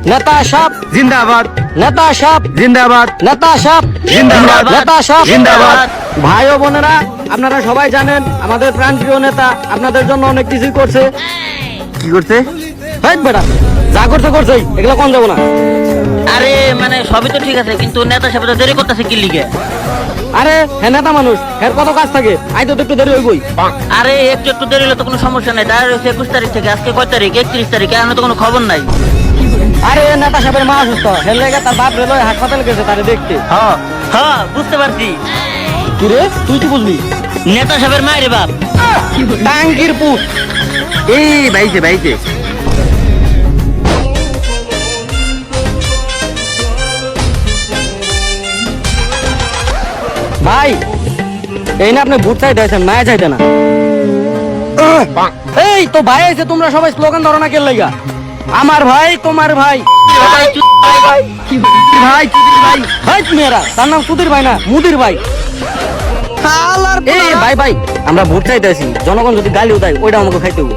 নেতা সাহেব জিন্দাবাদ নেতা সাহেব জিন্দাবাদ নেতা সাহেব জিন্দাবাদ নেতা সাহেব জিন্দাবাদ। ভাই ও বোনেরা, আপনারা সবাই জানেন আমাদের প্রাণপ্রিয় নেতা আপনাদের জন্য অনেক কিছুই করছে। কি করতে? হেই বেটা, যা করছে করছেই, এগুলো কোন যাবো না। আরে মানে সবই তো ঠিক আছে, কিন্তু নেতা সাহেব তো দেরি করতেছে কি লিগে? আরে হ্যাঁ, নেতা মানুষ, এর কত কাজ থাকে, আইতে তো একটু দেরি হইবই। আরে একটু দেরি হলে তো কোনো সমস্যা নাই। ডাইরেক্ট হচ্ছে 21 তারিখ থেকে, আজকে কয় তারিখ? 31 তারিখ, এখন তো কোনো খবর নাই। আরে নেতা সাহেবের মা অসুস্থ, হের লেগে তার বাপ রেলওয়ে হাসপাতালে গেছে তারে দেখতে। হ্যাঁ হ্যাঁ, বুঝতে পারছি। কি রে, তুই কি বুঝলি? নেতা সাহেবের মায়ের বাপ। টাঙ্গির পুত। এই বাইছে বাইছে। ভাই, এই না আপনি ভোট চাইতে আছেন, মায়া চাইতে না। এই তো ভাই আছে, তোমরা সবাই স্লোগান ধরো না কে লাইগা? আমার ভাই তোমার ভাই, ভাই, চুপ ভাই। ভাই চুদির ভাই, ভাই মেয়েরা, তার নাম চুদির ভাই না, মুদির ভাই। এই ভাই ভাই, আমরা ভোট চাইতে আছি, জনগণ যদি গালিও দেয় ওইটা আমাকে খাইতে হবে।